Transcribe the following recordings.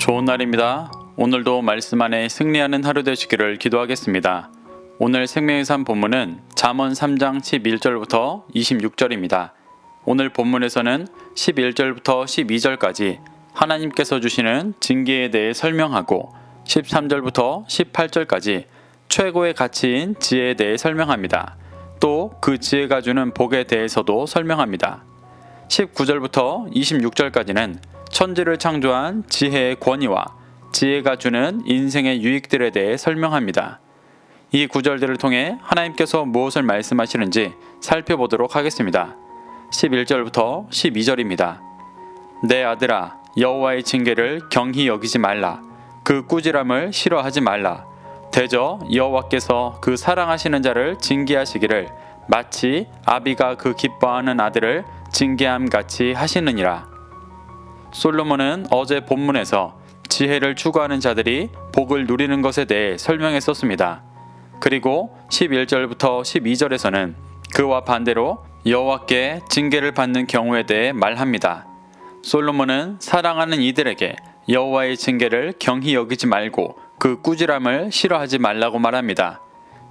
좋은 날입니다. 오늘도 말씀 안에 승리하는 하루 되시기를 기도하겠습니다. 오늘 생명의 삶 본문은 잠언 3장 11절부터 26절입니다. 오늘 본문에서는 11절부터 12절까지 하나님께서 주시는 징계에 대해 설명하고 13절부터 18절까지 최고의 가치인 지혜에 대해 설명합니다. 또 그 지혜가 주는 복에 대해서도 설명합니다. 19절부터 26절까지는 천지를 창조한 지혜의 권위와 지혜가 주는 인생의 유익들에 대해 설명합니다. 이 구절들을 통해 하나님께서 무엇을 말씀하시는지 살펴보도록 하겠습니다. 11절부터 12절입니다. 내 아들아, 여호와의 징계를 경히 여기지 말라. 그 꾸지람을 싫어하지 말라. 대저 여호와께서 그 사랑하시는 자를 징계하시기를 마치 아비가 그 기뻐하는 아들을 징계함 같이 하시느니라. 솔로몬은 어제 본문에서 지혜를 추구하는 자들이 복을 누리는 것에 대해 설명했었습니다. 그리고 11절부터 12절에서는 그와 반대로 여호와께 징계를 받는 경우에 대해 말합니다. 솔로몬은 사랑하는 이들에게 여호와의 징계를 경히 여기지 말고 그 꾸지람을 싫어하지 말라고 말합니다.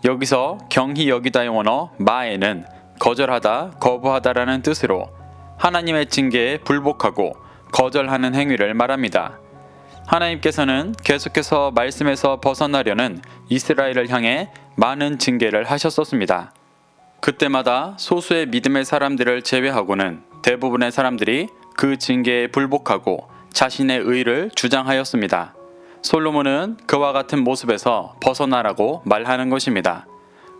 여기서 경히 여기다의 원어 마에는 거절하다, 거부하다라는 뜻으로 하나님의 징계에 불복하고 거절하는 행위를 말합니다. 하나님께서는 계속해서 말씀에서 벗어나려는 이스라엘을 향해 많은 징계를 하셨었습니다. 그때마다 소수의 믿음의 사람들을 제외하고는 대부분의 사람들이 그 징계에 불복하고 자신의 의를 주장하였습니다. 솔로몬은 그와 같은 모습에서 벗어나라고 말하는 것입니다.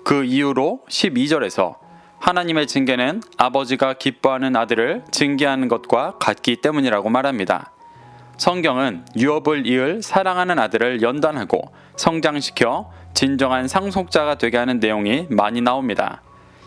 그 이유로 12절에서 하나님의 징계는 아버지가 기뻐하는 아들을 징계하는 것과 같기 때문이라고 말합니다. 성경은 유업을 이을 사랑하는 아들을 연단하고 성장시켜 진정한 상속자가 되게 하는 내용이 많이 나옵니다.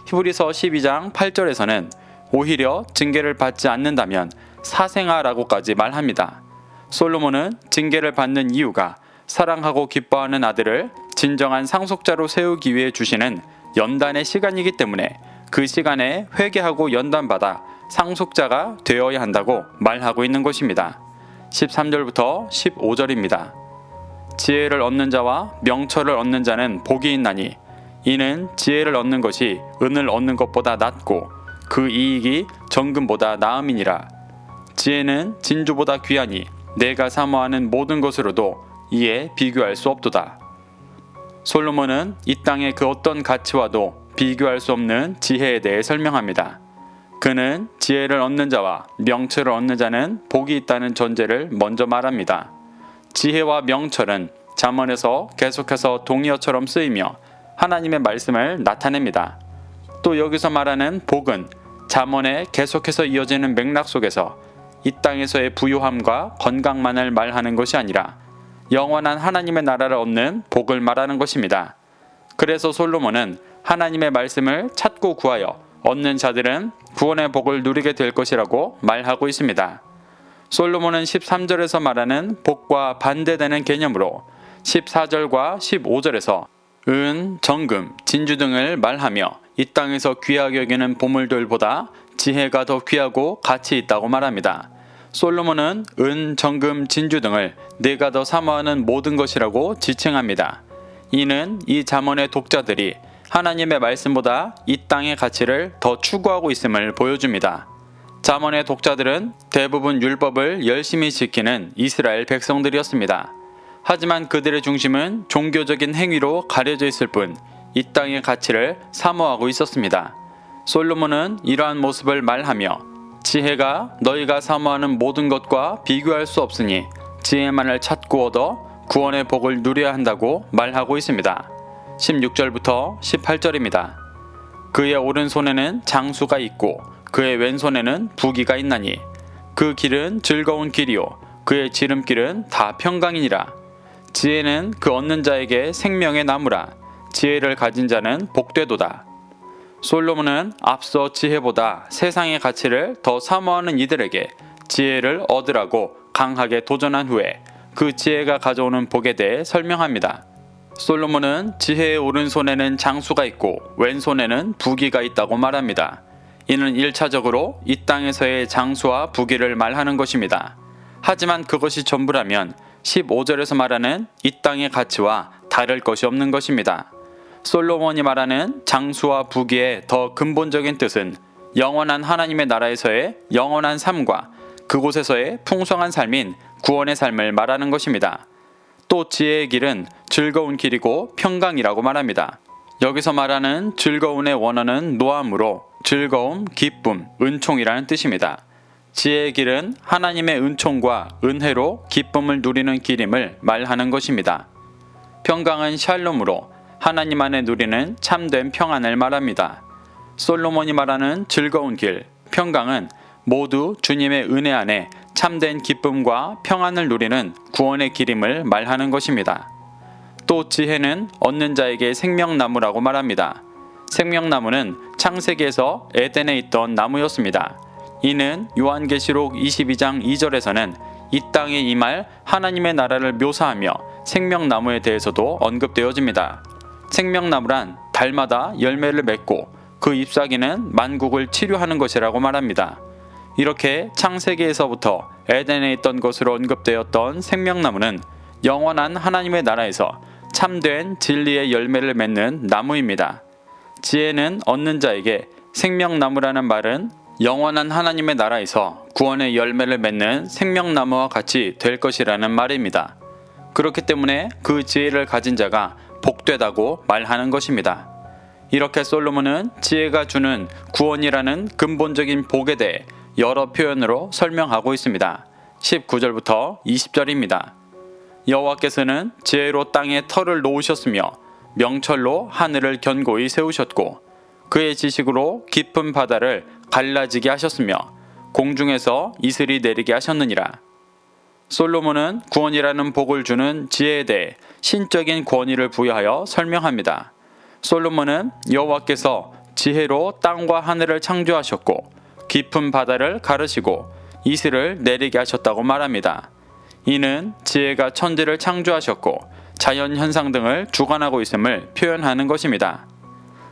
히브리서 12장 8절에서는 오히려 징계를 받지 않는다면 사생아라고까지 말합니다. 솔로몬은 징계를 받는 이유가 사랑하고 기뻐하는 아들을 진정한 상속자로 세우기 위해 주시는 연단의 시간이기 때문에 그 시간에 회개하고 연단받아 상속자가 되어야 한다고 말하고 있는 것입니다. 13절부터 15절입니다. 지혜를 얻는 자와 명철을 얻는 자는 복이 있나니 이는 지혜를 얻는 것이 은을 얻는 것보다 낫고 그 이익이 정금보다 나음이니라. 지혜는 진주보다 귀하니 내가 사모하는 모든 것으로도 이에 비교할 수 없도다. 솔로몬은 이 땅의 그 어떤 가치와도 비교할 수 없는 지혜에 대해 설명합니다. 그는 지혜를 얻는 자와 명철을 얻는 자는 복이 있다는 전제를 먼저 말합니다. 지혜와 명철은 잠언에서 계속해서 동의어처럼 쓰이며 하나님의 말씀을 나타냅니다. 또 여기서 말하는 복은 잠언에 계속해서 이어지는 맥락 속에서 이 땅에서의 부유함과 건강만을 말하는 것이 아니라 영원한 하나님의 나라를 얻는 복을 말하는 것입니다. 그래서 솔로몬은 하나님의 말씀을 찾고 구하여 얻는 자들은 구원의 복을 누리게 될 것이라고 말하고 있습니다. 솔로몬은 13절에서 말하는 복과 반대되는 개념으로 14절과 15절에서 은, 정금, 진주 등을 말하며 이 땅에서 귀하게 여기는 보물들보다 지혜가 더 귀하고 가치 있다고 말합니다. 솔로몬은 은, 정금, 진주 등을 내가 더 사모하는 모든 것이라고 지칭합니다. 이는 이 잠언의 독자들이 하나님의 말씀보다 이 땅의 가치를 더 추구하고 있음을 보여줍니다. 잠언의 독자들은 대부분 율법을 열심히 지키는 이스라엘 백성들이었습니다. 하지만 그들의 중심은 종교적인 행위로 가려져 있을 뿐 이 땅의 가치를 사모하고 있었습니다. 솔로몬은 이러한 모습을 말하며 지혜가 너희가 사모하는 모든 것과 비교할 수 없으니 지혜만을 찾고 얻어 구원의 복을 누려야 한다고 말하고 있습니다. 16절부터 18절입니다. 그의 오른손에는 장수가 있고 그의 왼손에는 부귀가 있나니 그 길은 즐거운 길이요 그의 지름길은 다 평강이니라. 지혜는 그 얻는 자에게 생명의 나무라. 지혜를 가진 자는 복되도다. 솔로몬은 앞서 지혜보다 세상의 가치를 더 사모하는 이들에게 지혜를 얻으라고 강하게 도전한 후에 그 지혜가 가져오는 복에 대해 설명합니다. 솔로몬은 지혜의 오른손에는 장수가 있고 왼손에는 부귀가 있다고 말합니다. 이는 1차적으로 이 땅에서의 장수와 부귀를 말하는 것입니다. 하지만 그것이 전부라면 15절에서 말하는 이 땅의 가치와 다를 것이 없는 것입니다. 솔로몬이 말하는 장수와 부귀의 더 근본적인 뜻은 영원한 하나님의 나라에서의 영원한 삶과 그곳에서의 풍성한 삶인 구원의 삶을 말하는 것입니다. 또 지혜의 길은 즐거운 길이고 평강이라고 말합니다. 여기서 말하는 즐거움의 원어는 노함으로 즐거움, 기쁨, 은총이라는 뜻입니다. 지혜의 길은 하나님의 은총과 은혜로 기쁨을 누리는 길임을 말하는 것입니다. 평강은 샬롬으로 하나님 안에 누리는 참된 평안을 말합니다. 솔로몬이 말하는 즐거운 길, 평강은 모두 주님의 은혜 안에 참된 기쁨과 평안을 누리는 구원의 길임을 말하는 것입니다. 또 지혜는 얻는 자에게 생명나무라고 말합니다. 생명나무는 창세기에서 에덴에 있던 나무였습니다. 이는 요한계시록 22장 2절에서는 이 땅에 임할 하나님의 나라를 묘사하며 생명나무에 대해서도 언급되어집니다. 생명나무란 달마다 열매를 맺고 그 잎사귀는 만국을 치료하는 것이라고 말합니다. 이렇게 창세기에서부터 에덴에 있던 것으로 언급되었던 생명나무는 영원한 하나님의 나라에서 참된 진리의 열매를 맺는 나무입니다. 지혜는 얻는 자에게 생명나무라는 말은 영원한 하나님의 나라에서 구원의 열매를 맺는 생명나무와 같이 될 것이라는 말입니다. 그렇기 때문에 그 지혜를 가진 자가 복되다고 말하는 것입니다. 이렇게 솔로몬은 지혜가 주는 구원이라는 근본적인 복에 대해 여러 표현으로 설명하고 있습니다. 19절부터 20절입니다. 여호와께서는 지혜로 땅에 터를 놓으셨으며 명철로 하늘을 견고히 세우셨고 그의 지식으로 깊은 바다를 갈라지게 하셨으며 공중에서 이슬이 내리게 하셨느니라. 솔로몬은 구원이라는 복을 주는 지혜에 대해 신적인 권위를 부여하여 설명합니다. 솔로몬은 여호와께서 지혜로 땅과 하늘을 창조하셨고 깊은 바다를 가르시고 이슬을 내리게 하셨다고 말합니다. 이는 지혜가 천지를 창조하셨고 자연 현상 등을 주관하고 있음을 표현하는 것입니다.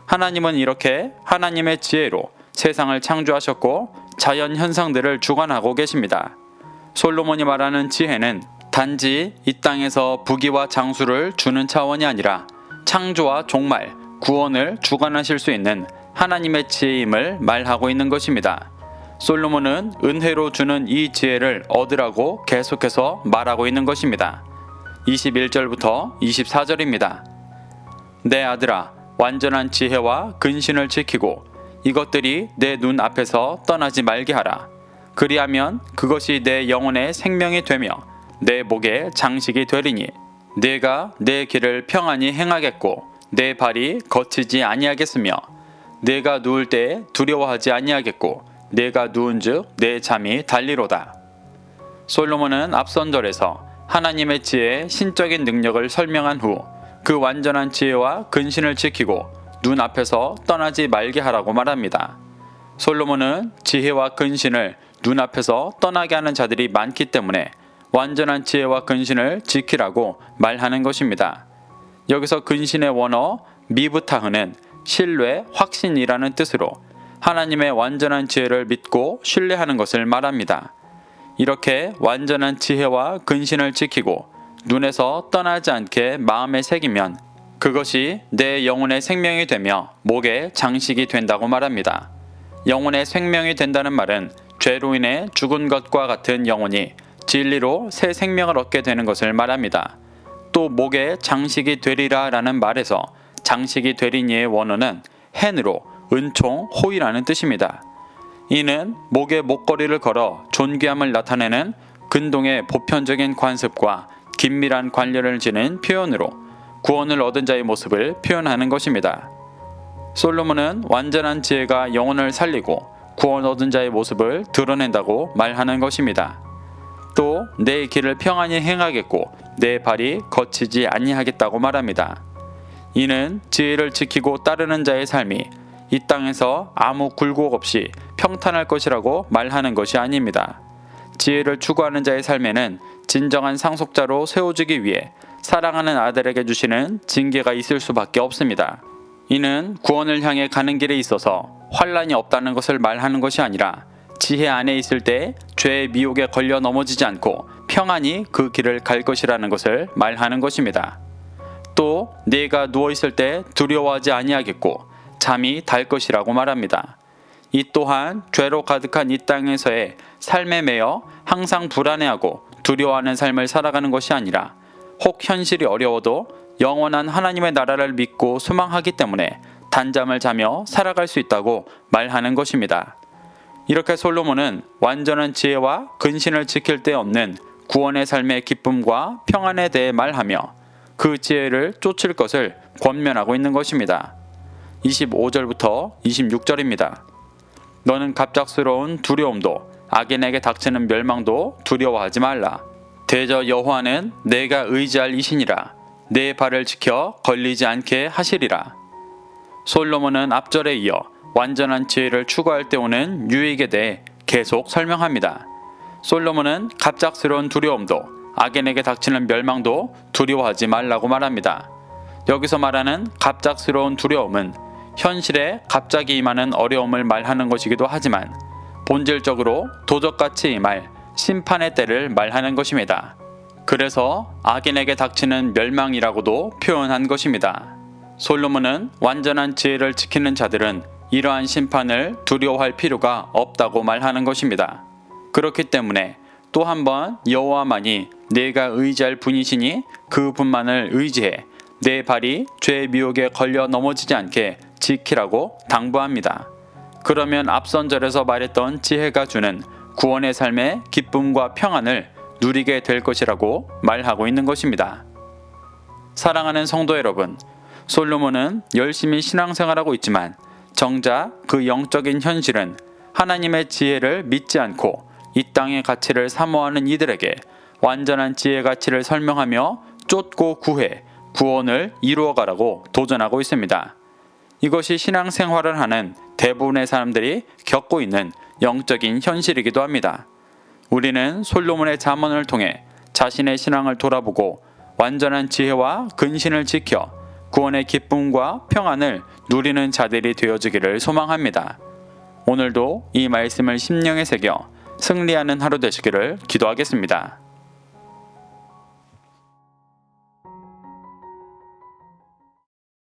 하나님은 이렇게 하나님의 지혜로 세상을 창조하셨고 자연 현상들을 주관하고 계십니다. 솔로몬이 말하는 지혜는 단지 이 땅에서 부귀와 장수를 주는 차원이 아니라 창조와 종말, 구원을 주관하실 수 있는 하나님의 지혜임을 말하고 있는 것입니다. 솔로몬은 은혜로 주는 이 지혜를 얻으라고 계속해서 말하고 있는 것입니다. 21절부터 24절입니다. 내 아들아, 완전한 지혜와 근신을 지키고 이것들이 내 눈 앞에서 떠나지 말게 하라. 그리하면 그것이 내 영혼의 생명이 되며 내 목의 장식이 되리니 내가 내 길을 평안히 행하겠고 내 발이 거치지 아니하겠으며 내가 누울 때 두려워하지 아니하겠고 내가 누운즉 내 잠이 달리로다. 솔로몬은 앞선 절에서 하나님의 지혜의 신적인 능력을 설명한 후 그 완전한 지혜와 근신을 지키고 눈 앞에서 떠나지 말게 하라고 말합니다. 솔로몬은 지혜와 근신을 눈 앞에서 떠나게 하는 자들이 많기 때문에 완전한 지혜와 근신을 지키라고 말하는 것입니다. 여기서 근신의 원어 미브타흐는 신뢰, 확신이라는 뜻으로 하나님의 완전한 지혜를 믿고 신뢰하는 것을 말합니다. 이렇게 완전한 지혜와 근신을 지키고 눈에서 떠나지 않게 마음에 새기면 그것이 내 영혼의 생명이 되며 목의 장식이 된다고 말합니다. 영혼의 생명이 된다는 말은 죄로 인해 죽은 것과 같은 영혼이 진리로 새 생명을 얻게 되는 것을 말합니다. 또 목의 장식이 되리라 라는 말에서 장식이 되리니의 원어는 헨으로 은총, 호의라는 뜻입니다. 이는 목에 목걸이를 걸어 존귀함을 나타내는 근동의 보편적인 관습과 긴밀한 관련을 지닌 표현으로 구원을 얻은 자의 모습을 표현하는 것입니다. 솔로몬은 완전한 지혜가 영혼을 살리고 구원 얻은 자의 모습을 드러낸다고 말하는 것입니다. 또 내 길을 평안히 행하겠고 내 발이 거치지 아니하겠다고 말합니다. 이는 지혜를 지키고 따르는 자의 삶이 이 땅에서 아무 굴곡 없이 평탄할 것이라고 말하는 것이 아닙니다. 지혜를 추구하는 자의 삶에는 진정한 상속자로 세워지기 위해 사랑하는 아들에게 주시는 징계가 있을 수밖에 없습니다. 이는 구원을 향해 가는 길에 있어서 환란이 없다는 것을 말하는 것이 아니라 지혜 안에 있을 때 죄의 미혹에 걸려 넘어지지 않고 평안히 그 길을 갈 것이라는 것을 말하는 것입니다. 또 네가 누워 있을 때 두려워하지 아니하겠고 잠이 달 것이라고 말합니다. 이 또한 죄로 가득한 이 땅에서의 삶에 매여 항상 불안해하고 두려워하는 삶을 살아가는 것이 아니라 혹 현실이 어려워도 영원한 하나님의 나라를 믿고 소망하기 때문에 단잠을 자며 살아갈 수 있다고 말하는 것입니다. 이렇게 솔로몬은 완전한 지혜와 근신을 지킬 데 없는 구원의 삶의 기쁨과 평안에 대해 말하며 그 지혜를 쫓을 것을 권면하고 있는 것입니다. 25절부터 26절입니다. 너는 갑작스러운 두려움도 악인에게 닥치는 멸망도 두려워하지 말라. 대저 여호와는 내가 의지할 이시니라. 내 발을 지켜 걸리지 않게 하시리라. 솔로몬은 앞절에 이어 완전한 지혜를 추구할 때 오는 유익에 대해 계속 설명합니다. 솔로몬은 갑작스러운 두려움도 악인에게 닥치는 멸망도 두려워하지 말라고 말합니다. 여기서 말하는 갑작스러운 두려움은 현실에 갑자기 임하는 어려움을 말하는 것이기도 하지만 본질적으로 도적같이 임할 심판의 때를 말하는 것입니다. 그래서 악인에게 닥치는 멸망이라고도 표현한 것입니다. 솔로몬은 완전한 지혜를 지키는 자들은 이러한 심판을 두려워할 필요가 없다고 말하는 것입니다. 그렇기 때문에 또 한 번 여호와만이 내가 의지할 분이시니 그 분만을 의지해 내 발이 죄의 미혹에 걸려 넘어지지 않게 지키라고 당부합니다. 그러면 앞선 절에서 말했던 지혜가 주는 구원의 삶의 기쁨과 평안을 누리게 될 것이라고 말하고 있는 것입니다. 사랑하는 성도 여러분, 솔로몬은 열심히 신앙생활하고 있지만 정작 그 영적인 현실은 하나님의 지혜를 믿지 않고 이 땅의 가치를 사모하는 이들에게 완전한 지혜의 가치를 설명하며 쫓고 구해 구원을 이루어가라고 도전하고 있습니다. 이것이 신앙생활을 하는 대부분의 사람들이 겪고 있는 영적인 현실이기도 합니다. 우리는 솔로몬의 잠언을 통해 자신의 신앙을 돌아보고 완전한 지혜와 근신을 지켜 구원의 기쁨과 평안을 누리는 자들이 되어주기를 소망합니다. 오늘도 이 말씀을 심령에 새겨 승리하는 하루 되시기를 기도하겠습니다.